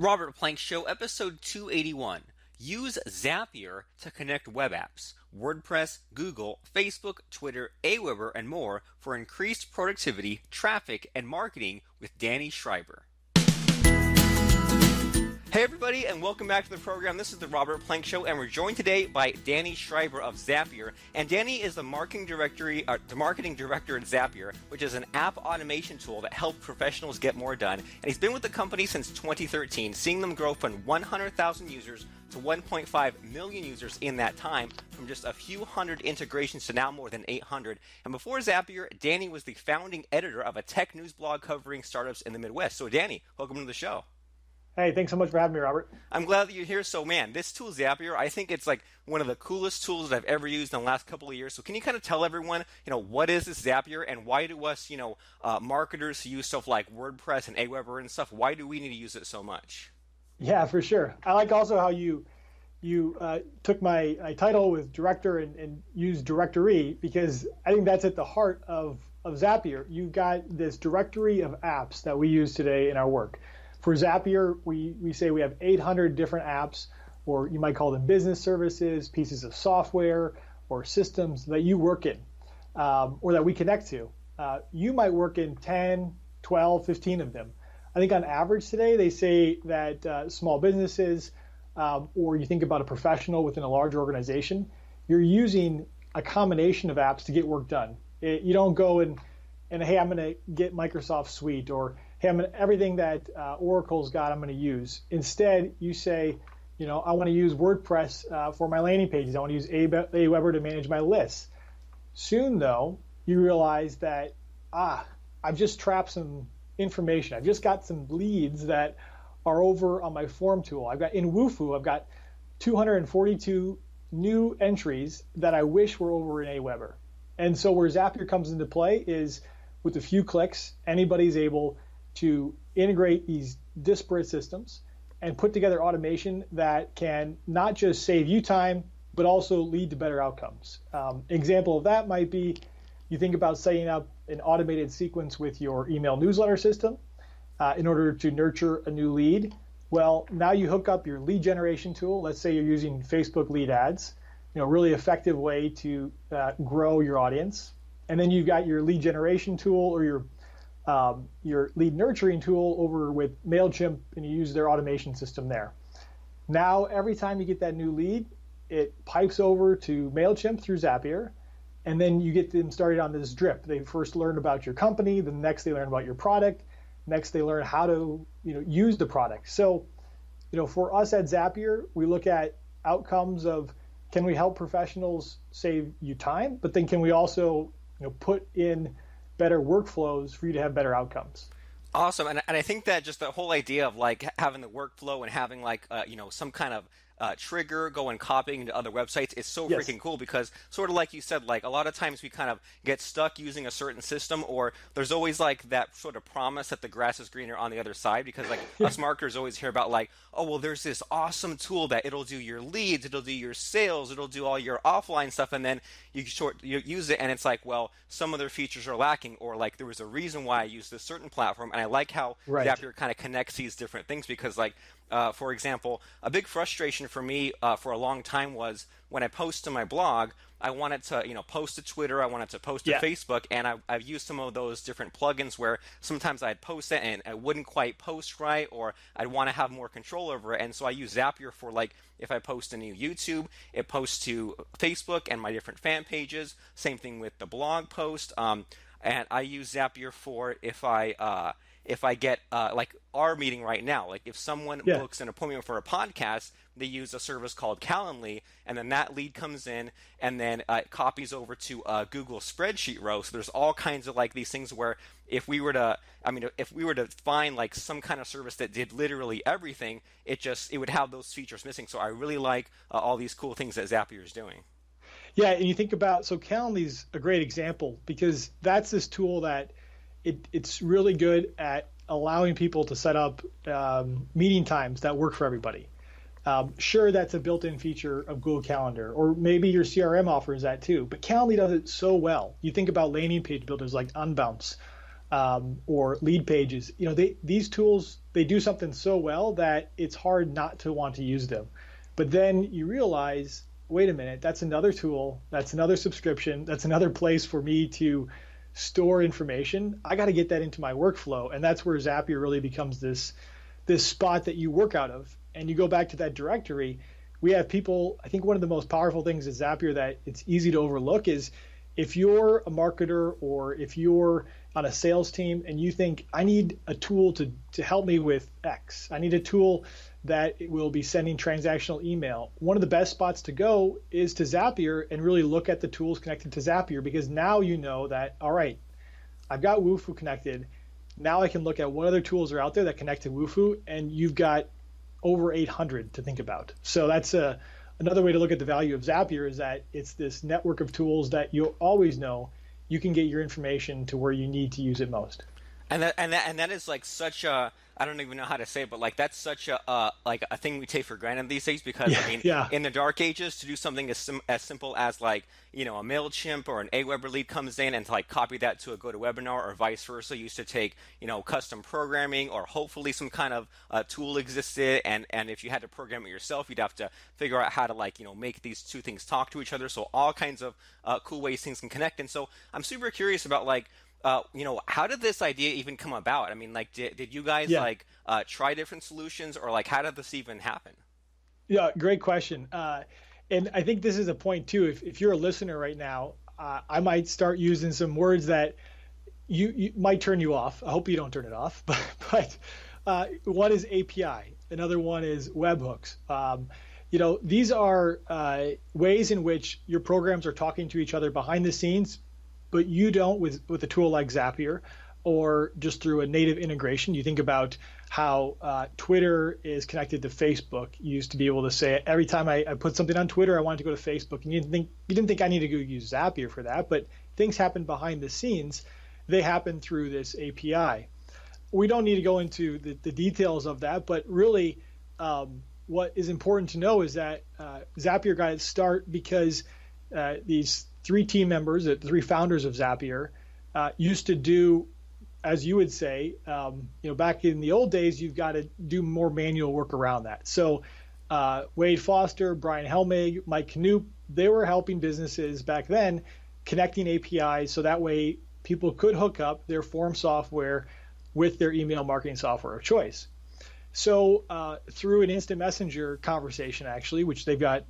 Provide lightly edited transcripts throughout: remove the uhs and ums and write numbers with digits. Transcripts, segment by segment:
Robert Plank Show, episode 281. Use Zapier to connect web apps, WordPress, Google, Facebook, Twitter, Aweber, and more for increased productivity, traffic, and marketing with Danny Schreiber. Hey everybody, and welcome back to the program. This is the Robert Plank Show, and we're joined today by Danny Schreiber of Zapier. And Danny is the marketing director at Zapier, which is an app automation tool that helps professionals get more done. And he's been with the company since 2013, seeing them grow from 100,000 users to 1.5 million users in that time, from just a few hundred integrations to now more than 800. And before Zapier, Danny was the founding editor of a tech news blog covering startups in the Midwest. So Danny, welcome to the show. Hey, thanks so much for having me, Robert. I'm glad that you're here. So, man, this tool, Zapier, I think it's like one of the coolest tools that I've ever used in the last couple of years. So can you kind of tell everyone, what is this Zapier, and why do us, marketers who use stuff like WordPress and Aweber and stuff, why do we need to use it so much? Yeah, for sure. I like also how you took my title with director and used directory, because I think that's at the heart of Zapier. You've got this directory of apps that we use today in our work. For Zapier, we say we have 800 different apps, or you might call them business services, pieces of software, or systems that you work in, or that we connect to. You might work in 10, 12, 15 of them. I think on average today, they say that small businesses, or you think about a professional within a large organization, you're using a combination of apps to get work done. You don't go and hey, I'm going to get Microsoft Suite, or hey, everything that Oracle's got, I'm going to use. Instead, you say, I want to use WordPress for my landing pages. I want to use Aweber to manage my lists. Soon, though, you realize that, I've just trapped some information. I've just got some leads that are over on my form tool. I've got in Wufoo, I've got 242 new entries that I wish were over in Aweber. And so where Zapier comes into play is with a few clicks, anybody's able to integrate these disparate systems and put together automation that can not just save you time, but also lead to better outcomes. Example of that might be, you think about setting up an automated sequence with your email newsletter system in order to nurture a new lead. Well, now you hook up your lead generation tool. Let's say you're using Facebook lead ads, really effective way to grow your audience. And then you've got your lead generation tool, or your lead nurturing tool over with MailChimp, and you use their automation system there. Now, every time you get that new lead, it pipes over to MailChimp through Zapier, and then you get them started on this drip. They first learn about your company, the next they learn about your product, next they learn how to use the product. So, for us at Zapier, we look at outcomes of, can we help professionals save you time, but then can we also put in better workflows for you to have better outcomes. Awesome. And I think that just the whole idea of like having the workflow and having like, some kind of trigger go and copying to other websites is so freaking cool, because sort of like you said, like a lot of times we kind of get stuck using a certain system, or there's always like that sort of promise that the grass is greener on the other side, because like us marketers always hear about like, oh, well, there's this awesome tool that it'll do your leads, it'll do your sales, it'll do all your offline stuff, and then you use it and it's like, well, some of their features are lacking, or like there was a reason why I used this certain platform. And I like how Zapier kind of connects these different things, because like, for example, a big frustration for me for a long time was when I post to my blog, I wanted to, post to Twitter, I wanted to post to Facebook, and I've used some of those different plugins where sometimes I'd post it and I wouldn't quite post right, or I'd want to have more control over it. And so I use Zapier for like, if I post a new YouTube, it posts to Facebook and my different fan pages. Same thing with the blog post. And I use Zapier for if I get like our meeting right now, like if someone books an appointment for a podcast, they use a service called Calendly, and then that lead comes in, and then it copies over to a Google spreadsheet row. So there's all kinds of like these things where if we were to find like some kind of service that did literally everything, it would have those features missing. So I really like all these cool things that Zapier is doing. Yeah, and you think about, so Calendly's a great example, because that's this tool that it's really good at allowing people to set up meeting times that work for everybody. Sure, that's a built-in feature of Google Calendar, or maybe your CRM offers that too, but Calendly does it so well. You think about landing page builders like Unbounce, or lead pages. These tools, they do something so well that it's hard not to want to use them. But then you realize, wait a minute, that's another tool, that's another subscription, that's another place for me to store information. I got to get that into my workflow, and that's where Zapier really becomes this spot that you work out of. And you go back to that directory. We have people. I think one of the most powerful things at Zapier that it's easy to overlook is if you're a marketer or if you're on a sales team and you think, I need a tool to help me with X. I need a tool that will be sending transactional email. One of the best spots to go is to Zapier and really look at the tools connected to Zapier, because now you know that, all right, I've got Wufoo connected. Now I can look at what other tools are out there that connect to Wufoo, and you've got over 800 to think about. So that's another way to look at the value of Zapier, is that it's this network of tools that you'll always know you can get your information to where you need to use it most. And that is like such a, I don't even know how to say it, but like that's such a like a thing we take for granted these days, because in the dark ages, to do something as simple as like, a MailChimp or an Aweber lead comes in and to like copy that to a GoToWebinar or vice versa used to take, custom programming, or hopefully some kind of tool existed, and if you had to program it yourself, you'd have to figure out how to like, make these two things talk to each other. So all kinds of cool ways things can connect. And so I'm super curious about like, how did this idea even come about? I mean, like, did you guys try different solutions, or like, how did this even happen? Yeah, great question. And I think this is a point too. If you're a listener right now, I might start using some words that you might turn you off. I hope you don't turn it off. But one is API. Another one is webhooks. These are ways in which your programs are talking to each other behind the scenes, but you don't with a tool like Zapier, or just through a native integration. You think about how Twitter is connected to Facebook. You used to be able to say, every time I put something on Twitter, I wanted to go to Facebook, and you didn't think I need to go use Zapier for that, but things happen behind the scenes. They happen through this API. We don't need to go into the details of that, but really what is important to know is that Zapier got its start because these three team members, the three founders of Zapier, used to do, as you would say, back in the old days, you've got to do more manual work around that. So Wade Foster, Brian Helmig, Mike Knoop, they were helping businesses back then connecting APIs so that way people could hook up their form software with their email marketing software of choice. So through an instant messenger conversation, actually, which they've got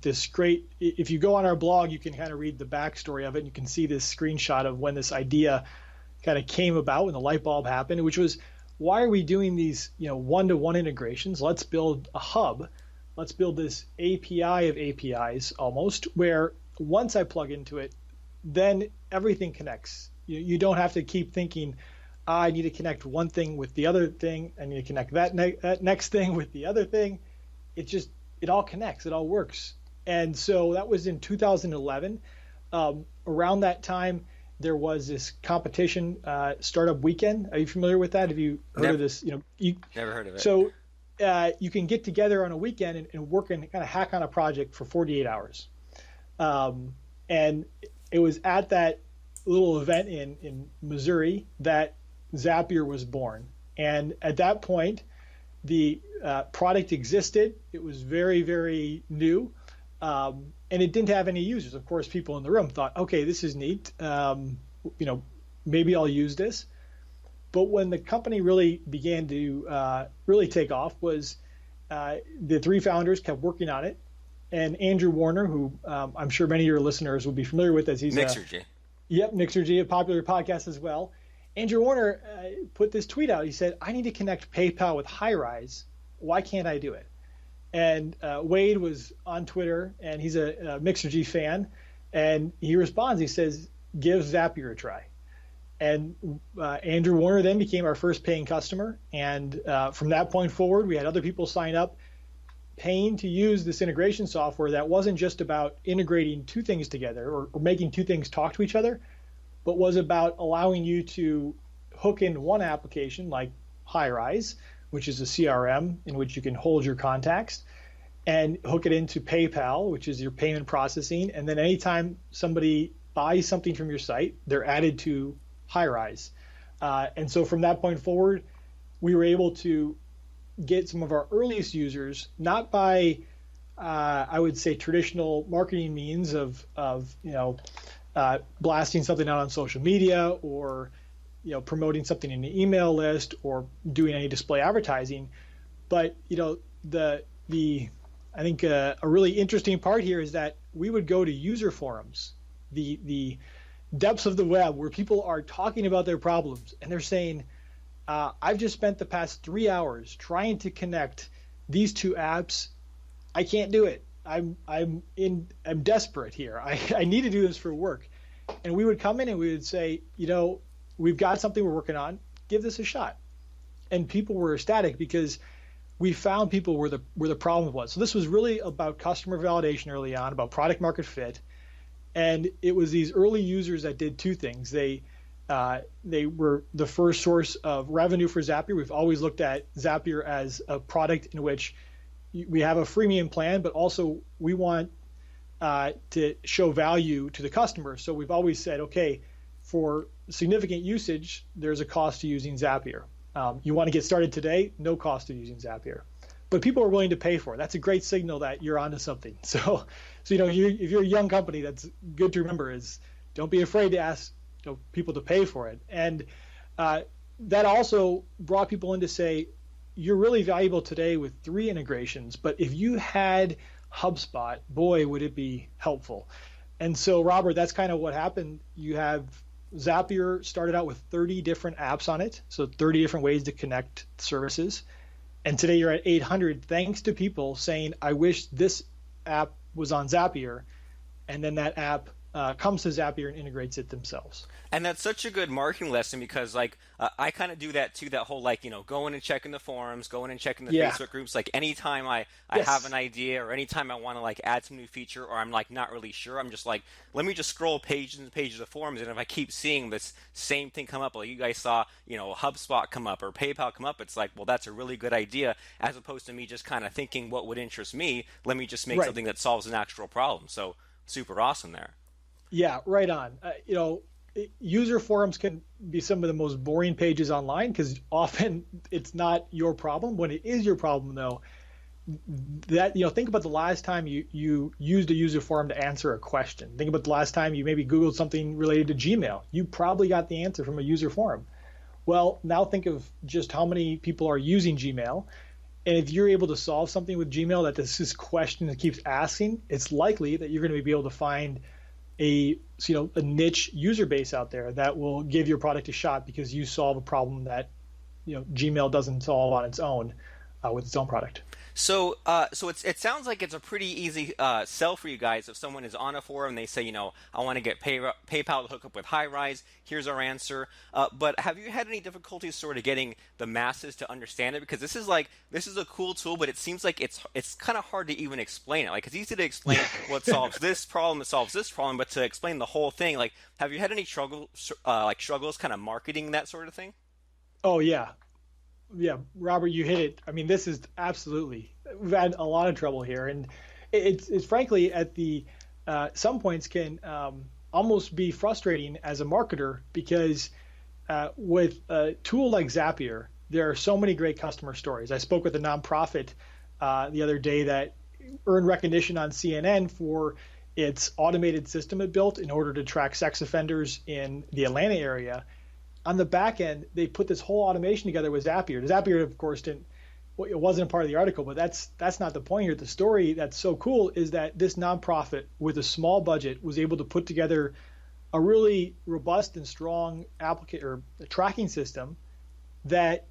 this great, if you go on our blog, you can kind of read the backstory of it, and you can see this screenshot of when this idea kind of came about, when the light bulb happened, which was, why are we doing these one-to-one integrations? Let's build a hub. Let's build this API of APIs almost, where once I plug into it, then everything connects. You don't have to keep thinking, I need to connect one thing with the other thing. I need to connect that next thing with the other thing. It all connects. It all works. And so that was in 2011. Around that time, there was this competition, Startup Weekend. Are you familiar with that? Have you heard of this? Never heard of it. So you can get together on a weekend and work and kind of hack on a project for 48 hours. And it was at that little event in Missouri that Zapier was born. And at that point, the product existed. It was very, very new. And it didn't have any users. Of course, people in the room thought, okay, this is neat. Maybe I'll use this. But when the company really began to really take off was the three founders kept working on it. And Andrew Warner, who I'm sure many of your listeners will be familiar with, as he's Mixergy. Yep, Mixergy, a popular podcast as well. Andrew Warner put this tweet out. He said, I need to connect PayPal with Highrise. Why can't I do it? And Wade was on Twitter, and he's a Mixergy fan, and he responds. He says, give Zapier a try. And Andrew Warner then became our first paying customer. And from that point forward, we had other people sign up, paying to use this integration software that wasn't just about integrating two things together or making two things talk to each other, but was about allowing you to hook in one application like Highrise, which is a CRM in which you can hold your contacts, and hook it into PayPal, which is your payment processing. And then anytime somebody buys something from your site, they're added to Highrise. And so from that point forward, we were able to get some of our earliest users, not by, I would say, traditional marketing means of blasting something out on social media or promoting something in an email list or doing any display advertising. But I think a really interesting part here is that we would go to user forums, the depths of the web where people are talking about their problems, and they're saying, I've just spent the past 3 hours trying to connect these two apps. I can't do it. I'm desperate here. I need to do this for work. And we would come in and we would say, we've got something we're working on. Give this a shot. And people were ecstatic because we found people where the problem was. So this was really about customer validation early on, about product market fit. And it was these early users that did two things. They were the first source of revenue for Zapier. We've always looked at Zapier as a product in which we have a freemium plan, but also we want to show value to the customer. So we've always said, okay, for significant usage, there's a cost to using Zapier. You want to get started today, no cost to using Zapier. But people are willing to pay for it. That's a great signal that you're onto something. So if you're a young company, that's good to remember is don't be afraid to ask people to pay for it. And that also brought people in to say, you're really valuable today with 3 integrations, but if you had HubSpot, boy, would it be helpful. And so, Robert, that's kind of what happened. You have Zapier started out with 30 different apps on it, so 30 different ways to connect services. And today you're at 800 thanks to people saying, I wish this app was on Zapier, and then that app comes to Zapier and integrates it themselves. And that's such a good marketing lesson because, I kind of do that too. That whole going and checking the forums, going and checking the Facebook groups. Like anytime I have an idea or anytime I want to add some new feature or I'm not really sure, I'm just let me just scroll pages and pages of forums. And if I keep seeing this same thing come up, like you guys saw, HubSpot come up or PayPal come up, it's well, that's a really good idea, as opposed to me just kind of thinking what would interest me. Let me just make something that solves an actual problem. So super awesome there. Yeah, right on. User forums can be some of the most boring pages online because often it's not your problem. When it is your problem, though, that think about the last time you used a user forum to answer a question. Think about the last time you maybe Googled something related to Gmail. You probably got the answer from a user forum. Well, now think of just how many people are using Gmail. And if you're able to solve something with Gmail that this question that keeps asking, it's likely that you're going to be able to find a niche user base out there that will give your product a shot because you solve a problem that Gmail doesn't solve on its own with its own product. So it sounds like it's a pretty easy sell for you guys. If someone is on a forum and they say, I want to get PayPal to hook up with HighRise, here's our answer. But have you had any difficulties sort of getting the masses to understand it? Because this is a cool tool, but it seems like it's kind of hard to even explain it. It's easy to explain what solves this problem, it solves this problem, but to explain the whole thing, have you had any struggles kind of marketing that sort of thing? Oh yeah. Yeah, Robert, you hit it. I mean, this is absolutely, we've had a lot of trouble here, and it's frankly at the some points can almost be frustrating as a marketer because with a tool like Zapier, there are so many great customer stories. I spoke with a nonprofit the other day that earned recognition on CNN for its automated system it built in order to track sex offenders in the Atlanta area. On the back end, they put this whole automation together with Zapier. Zapier, of course, it wasn't a part of the article, but that's not the point here. The story that's so cool is that this nonprofit with a small budget was able to put together a really robust and strong tracking system that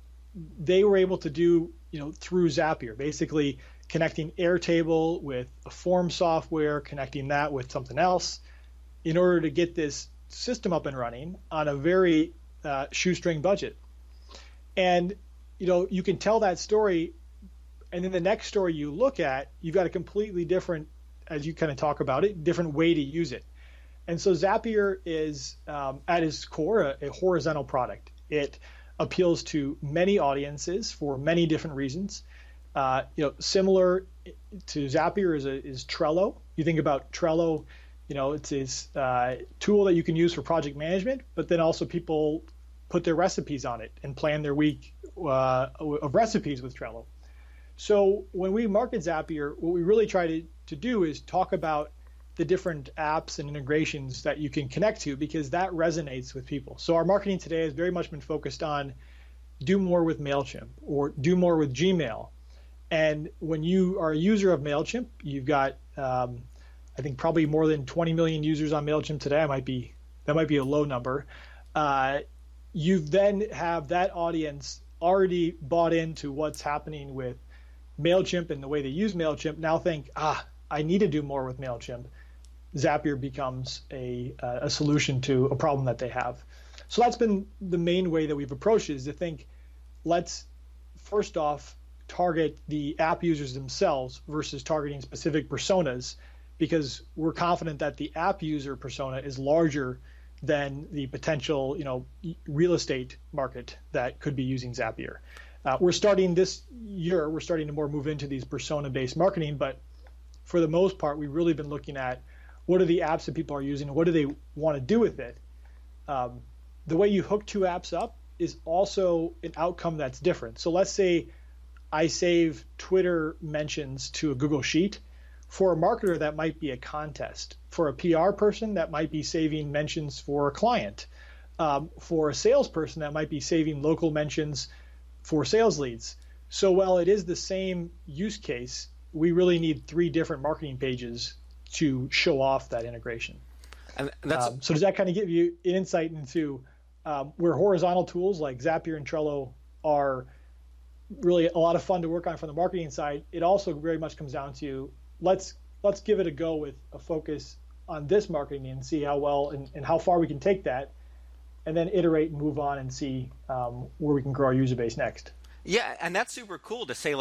they were able to do, through Zapier, basically connecting Airtable with a form software, connecting that with something else in order to get this system up and running on a very shoestring budget. And you can tell that story, and then the next story you look at, you've got a completely different, as you kind of talk about it, different way to use it. And so Zapier is at its core a horizontal product. It appeals to many audiences for many different reasons. Similar to Zapier is Trello. You think about Trello, it's this tool that you can use for project management, but then also people put their recipes on it and plan their week of recipes with Trello. So when we market Zapier, what we really try to do is talk about the different apps and integrations that you can connect to, because that resonates with people. So our marketing today has very much been focused on do more with MailChimp or do more with Gmail. And when you are a user of MailChimp, you've got, I think, probably more than 20 million users on MailChimp today. That might be a low number. You then have that audience already bought into what's happening with MailChimp and the way they use MailChimp. Now think, I need to do more with MailChimp. Zapier becomes a solution to a problem that they have. So that's been the main way that we've approached it, is to think, let's first off target the app users themselves versus targeting specific personas, because we're confident that the app user persona is larger than the potential, real estate market that could be using Zapier. We're starting this year, to more move into these persona-based marketing, but for the most part, we've really been looking at what are the apps that people are using and what do they want to do with it. The way you hook two apps up is also an outcome that's different. So let's say I save Twitter mentions to a Google Sheet. For a marketer, that might be a contest. For a PR person, that might be saving mentions for a client. For a salesperson, that might be saving local mentions for sales leads. So while it is the same use case, we really need 3 different marketing pages to show off that integration. And so does that kind of give you an insight into where horizontal tools like Zapier and Trello are really a lot of fun to work on from the marketing side? It also very much comes down to let's give it a go with a focus on this marketing and see how well and how far we can take that, and then iterate and move on and see where we can grow our user base next. Yeah, and that's super cool to say,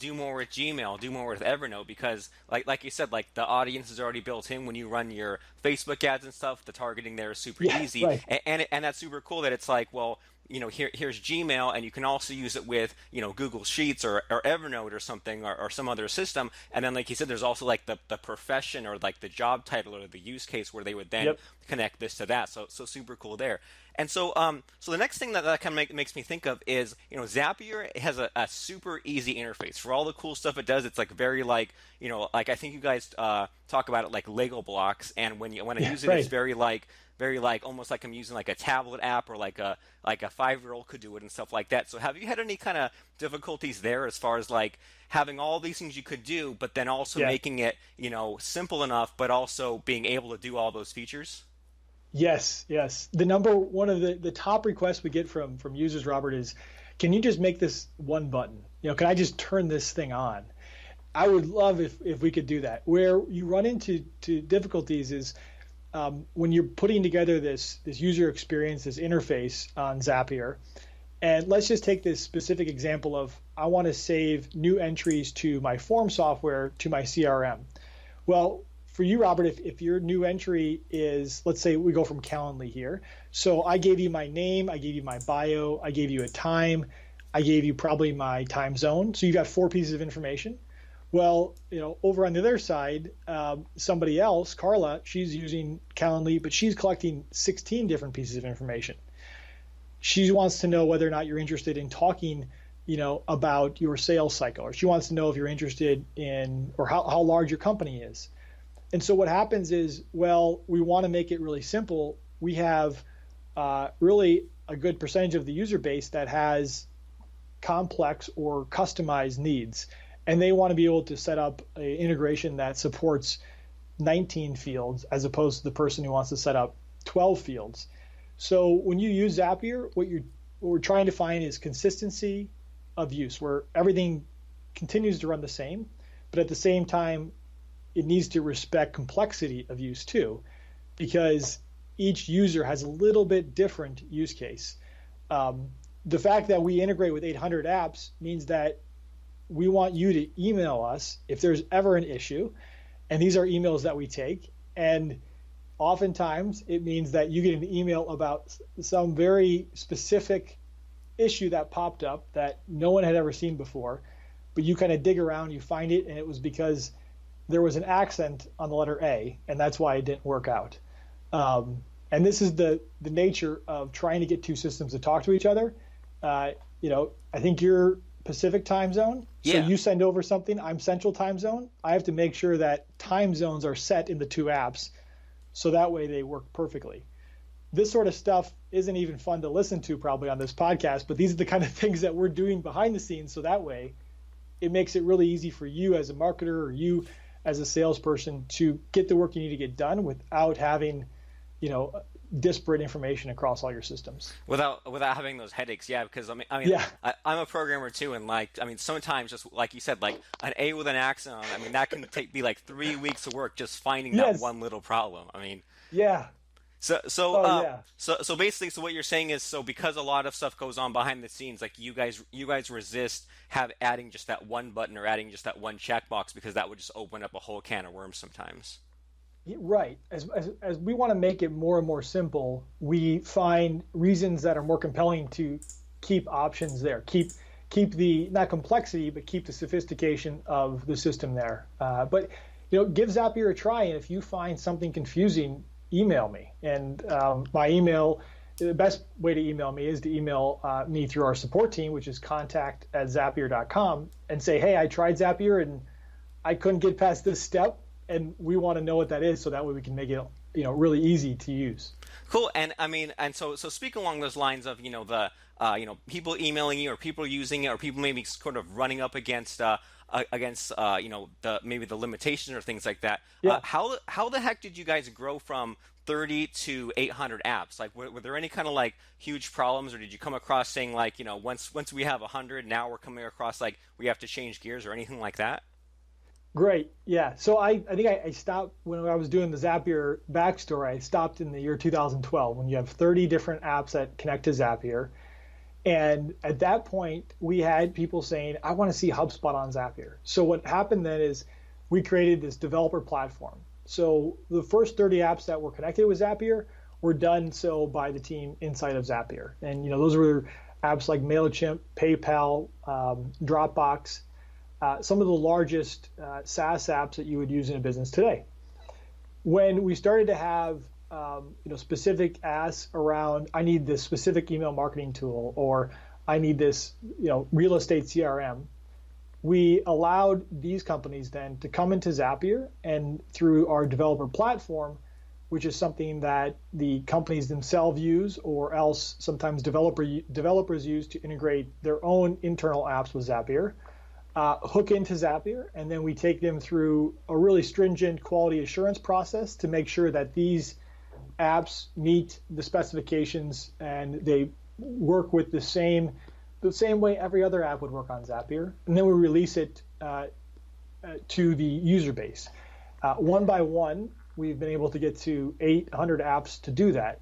do more with Gmail, do more with Evernote, because like you said, the audience is already built in. When you run your Facebook ads and stuff, the targeting there is super easy. Right. And that's super cool that it's here's Gmail, and you can also use it with, Google Sheets or Evernote or something or some other system. And then, like you said, there's also the profession or the job title or the use case where they would then connect this to that. So super cool there. And so the next thing that kind of makes me think of is, Zapier has a super easy interface for all the cool stuff it does. It's very I think you guys talk about it like Lego blocks, and when I use it, it's very almost like I'm using a tablet app, or like a 5-year-old could do it and stuff like that. So have you had any kind of difficulties there as far as having all these things you could do, but then also making it simple enough, but also being able to do all those features? Yes. One of the top requests we get from users, Robert, is, can you just make this one button? Can I just turn this thing on? I would love if we could do that. Where you run into difficulties is when you're putting together this user experience, this interface on Zapier. And let's just take this specific example of, I want to save new entries to my form software to my CRM. Well, for you, Robert, if your new entry is, let's say we go from Calendly here. So I gave you my name, I gave you my bio, I gave you a time, I gave you probably my time zone. So you got 4 pieces of information. Well, over on the other side, somebody else, Carla, she's using Calendly, but she's collecting 16 different pieces of information. She wants to know whether or not you're interested in talking, about your sales cycle, or she wants to know if you're interested in, or how large your company is. And so what happens is, we want to make it really simple. We have really a good percentage of the user base that has complex or customized needs. And they want to be able to set up an integration that supports 19 fields as opposed to the person who wants to set up 12 fields. So when you use Zapier, what we're trying to find is consistency of use, where everything continues to run the same, but at the same time, it needs to respect complexity of use too, because each user has a little bit different use case. The fact that we integrate with 800 apps means that we want you to email us if there's ever an issue, and these are emails that we take. And oftentimes it means that you get an email about some very specific issue that popped up that no one had ever seen before, but you kind of dig around, you find it, and it was because there was an accent on the letter A, and that's why it didn't work out. And And this is the nature of trying to get two systems to talk to each other. I think you're Pacific time zone. So you send over something, I'm Central time zone. I have to make sure that time zones are set in the two apps so that way they work perfectly. This sort of stuff isn't even fun to listen to probably on this podcast, but these are the kind of things that we're doing behind the scenes. So that way it makes it really easy for you as a marketer or you as a salesperson to get the work you need to get done without having, disparate information across all your systems. Without having those headaches, because I'm a programmer too, and sometimes just like you said, like an A with an accent on it, that can be like 3 weeks of work just finding that one little problem. So basically, what you're saying is, because a lot of stuff goes on behind the scenes, like you guys resist adding just that one button or adding just that one checkbox because that would just open up a whole can of worms sometimes. Right. As we want to make it more and more simple, we find reasons that are more compelling to keep options there, keep the not complexity, but keep the sophistication of the system there. But give Zapier a try, and if you find something confusing, email me. And my email, the best way to email me is to email me through our support team, which is contact@zapier.com, and say, hey, I tried Zapier and I couldn't get past this step, and we want to know what that is so that way we can make it really easy to use. Cool. And so speak along those lines of people emailing you or people using it or people maybe sort of running up against maybe the limitations or things like that. Yeah. How the heck did you guys grow from 30 to 800 apps? Like, were there any kind of like huge problems, or did you come across saying like, once we have 100, now we're coming across like we have to change gears or anything like that? Great. Yeah. So I think I stopped when I was doing the Zapier backstory. I stopped in the year 2012 when you have 30 different apps that connect to Zapier. And at that point, we had people saying, I want to see HubSpot on Zapier. So what happened then is we created this developer platform. So the first 30 apps that were connected with Zapier were done so by the team inside of Zapier. And those were apps like MailChimp, PayPal, Dropbox, some of the largest SaaS apps that you would use in a business today. When we started to have specific asks around, I need this specific email marketing tool, or I need this real estate CRM, we allowed these companies then to come into Zapier, and through our developer platform, which is something that the companies themselves use, or else sometimes developers use to integrate their own internal apps with Zapier, hook into Zapier, and then we take them through a really stringent quality assurance process to make sure that these apps meet the specifications and they work with the same way every other app would work on Zapier. And then we release it to the user base. One by one, we've been able to get to 800 apps to do that.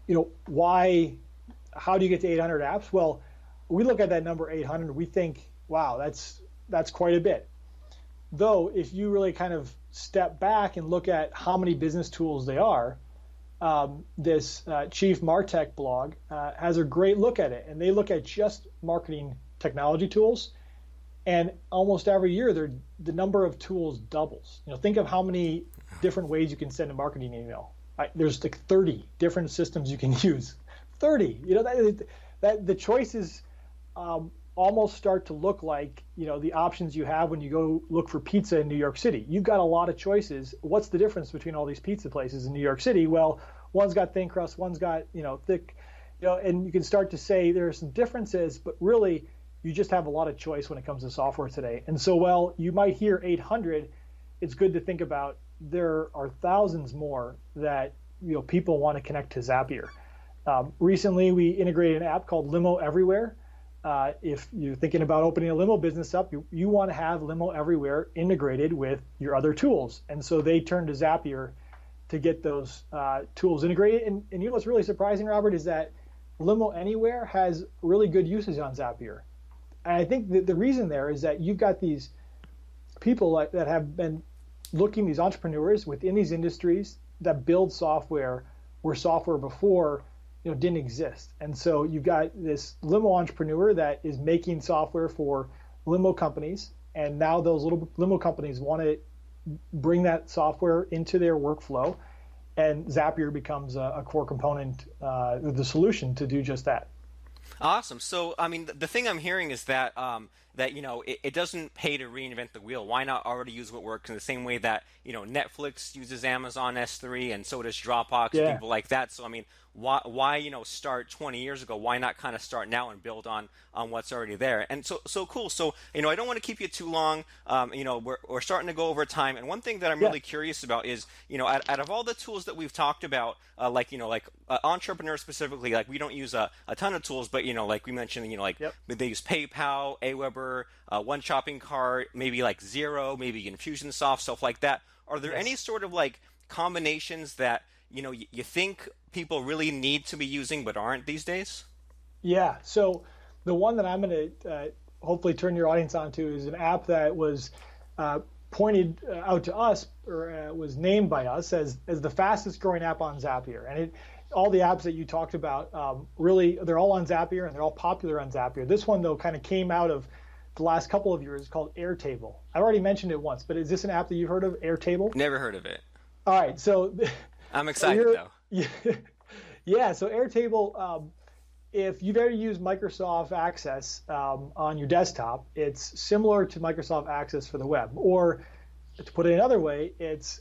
How do you get to 800 apps? Well, we look at that number 800, we think, wow, that's quite a bit. Though, if you really kind of step back and look at how many business tools they are, this Chief Martech blog has a great look at it, and they look at just marketing technology tools, and almost every year the number of tools doubles. Think of how many different ways you can send a marketing email. There's like 30 different systems you can use. 30. That the choices almost start to look like the options you have when you go look for pizza in New York City. You've got a lot of choices. What's the difference between all these pizza places in New York City? Well, one's got thin crust, one's got thick, and you can start to say there are some differences, but really you just have a lot of choice when it comes to software today. And so while you might hear 800, it's good to think about there are thousands more that people want to connect to Zapier. Recently, we integrated an app called Limo Everywhere. If you're thinking about opening a limo business up, you want to have Limo Everywhere integrated with your other tools. And so they turn to Zapier to get those tools integrated. And what's really surprising, Robert, is that Limo Anywhere has really good usage on Zapier. And I think that the reason there is that you've got these people that have been looking, these entrepreneurs within these industries that build software where software before didn't exist. And so you've got this limo entrepreneur that is making software for limo companies, and now those little limo companies want to bring that software into their workflow. and Zapier becomes a core component, the solution to do just that. Awesome. So, I mean, the thing I'm hearing is that it doesn't pay to reinvent the wheel. Why not already use what works in the same way that Netflix uses Amazon S3 and so does Dropbox, people like that. So, I mean, why start 20 years ago? Why not kind of start now and build on what's already there? And so cool. So I don't want to keep you too long. We're starting to go over time. And one thing that I'm really curious about is out of all the tools that we've talked about, entrepreneurs specifically, like we don't use a ton of tools, but like we mentioned, they use PayPal, Aweber, One Shopping Cart, maybe like Xero, maybe Infusionsoft, stuff like that. Are there any sort of like combinations that you think people really need to be using but aren't these days? Yeah. So the one that I'm going to hopefully turn your audience onto is an app that was pointed out to us, or was named by us as the fastest growing app on Zapier. And all the apps that you talked about, really, they're all on Zapier and they're all popular on Zapier. This one, though, kind of came out of the last couple of years. It's called Airtable. I've already mentioned it once, but is this an app that you've heard of, Airtable? Never heard of it. All right. So I'm excited, though. Yeah. So Airtable, if you've ever used Microsoft Access on your desktop, it's similar to Microsoft Access for the web. Or to put it another way, it's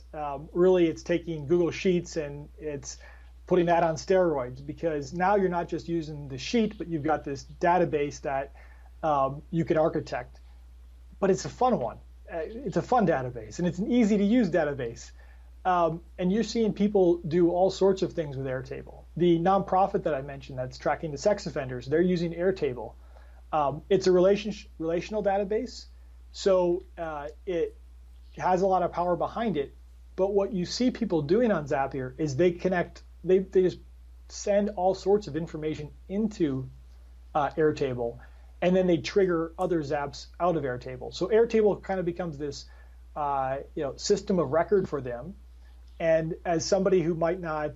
taking Google Sheets and it's putting that on steroids, because now you're not just using the sheet, but you've got this database that you can architect. But it's a fun one. It's a fun database, and it's an easy to use database. And you're seeing people do all sorts of things with Airtable. The nonprofit that I mentioned that's tracking the sex offenders, they're using Airtable. It's a relational database, so it has a lot of power behind it. But what you see people doing on Zapier is they just send all sorts of information into Airtable, and then they trigger other Zaps out of Airtable. So Airtable kind of becomes this system of record for them. And as somebody who might not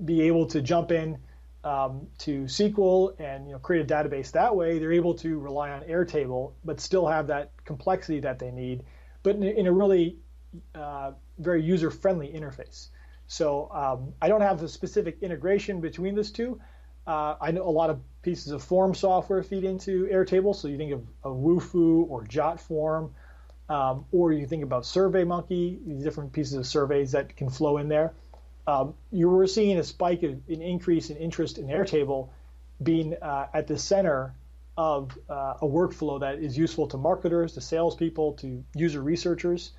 be able to jump in to SQL and create a database that way, they're able to rely on Airtable, but still have that complexity that they need, but in a really very user-friendly interface. So I don't have the specific integration between those two. I know a lot of pieces of form software feed into Airtable, so you think of Wufoo or JotForm. Or you think about SurveyMonkey, these different pieces of surveys that can flow in there. You were seeing a spike, an increase in interest in Airtable being at the center of a workflow that is useful to marketers, to salespeople, to user researchers.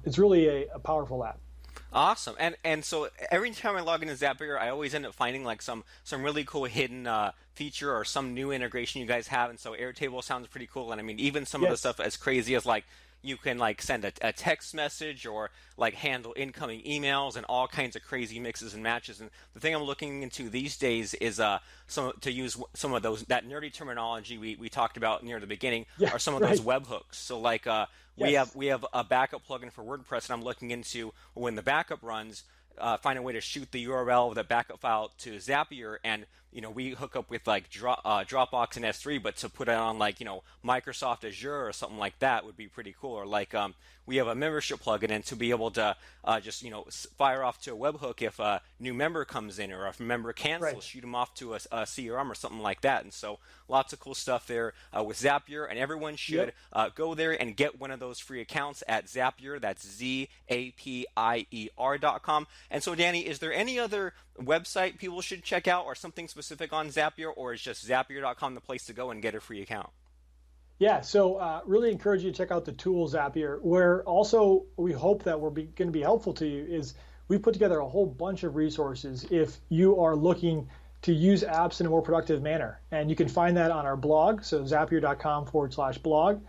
It's really a powerful app. Awesome. And so every time I log into Zapier, I always end up finding like some really cool hidden feature or some new integration you guys have. And so Airtable sounds pretty cool. And I mean, even some of the stuff as crazy as like you can like send a text message or like handle incoming emails and all kinds of crazy mixes and matches. And the thing I'm looking into these days is to use some of that nerdy terminology we talked about near the beginning, are some of those webhooks. So like we have a backup plugin for WordPress, and I'm looking into when the backup runs, find a way to shoot the URL of the backup file to Zapier, and we hook up with like Dropbox and S3, but to put it on like Microsoft Azure or something like that would be pretty cool. Or like we have a membership plugin, and to be able to just fire off to a webhook if a new member comes in, or if a member cancels, shoot them off to a CRM or something like that. And so lots of cool stuff there with Zapier, and everyone should go there and get one of those free accounts at Zapier. That's Zapier.com. And so, Danny, is there any other website people should check out, or something specific on Zapier, or is just Zapier.com the place to go and get a free account? Yeah, so really encourage you to check out the tool Zapier, where also we hope that we're going to be helpful to you is we put together a whole bunch of resources if you are looking to use apps in a more productive manner. And you can find that on our blog, so zapier.com/blog.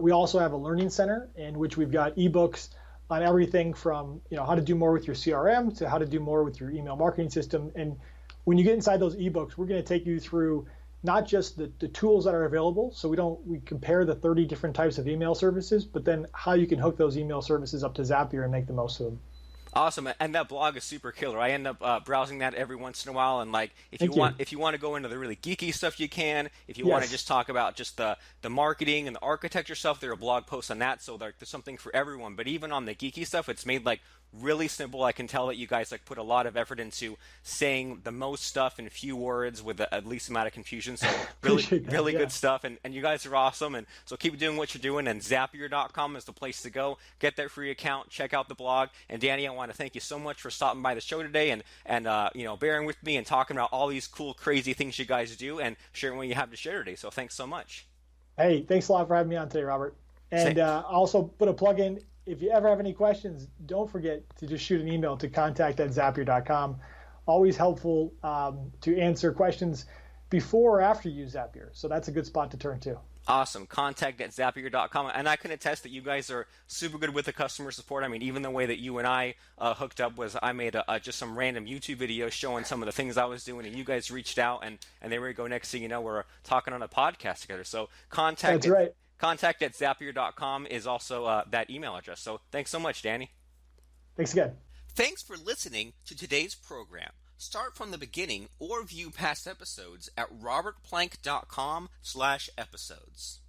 We also have a learning center in which we've got ebooks on everything from how to do more with your CRM to how to do more with your email marketing system. And when you get inside those ebooks, we're going to take you through not just the tools that are available, so we compare the 30 different types of email services, but then how you can hook those email services up to Zapier and make the most of them. Awesome, and that blog is super killer. I end up browsing that every once in a while, and like Thank you. if you want to go into the really geeky stuff, you can. If you want to Yes. just talk about just the marketing and the architecture stuff, there are blog posts on that. So there's something for everyone. But even on the geeky stuff, it's made like really simple. I can tell that you guys like put a lot of effort into saying the most stuff in few words with the least amount of confusion. So really Yeah. good stuff, and you guys are awesome. And so keep doing what you're doing. And Zapier.com is the place to go. Get that free account. Check out the blog. And Danny, I want to thank you so much for stopping by the show today and bearing with me and talking about all these cool, crazy things you guys do and sharing what you have to share today. So thanks so much. Hey, thanks a lot for having me on today, Robert. And also put a plug in. If you ever have any questions, don't forget to just shoot an email to contact@zapier.com. Always helpful to answer questions before or after you use Zapier. So that's a good spot to turn to. Awesome. Contact@zapier.com. And I can attest that you guys are super good with the customer support. I mean, even the way that you and I hooked up was I made just some random YouTube videos showing some of the things I was doing, and you guys reached out, and there we go. Next thing you know, we're talking on a podcast together. So That's right. Contact@zapier.com is also that email address. So thanks so much, Danny. Thanks again. Thanks for listening to today's program. Start from the beginning or view past episodes at robertplank.com/episodes.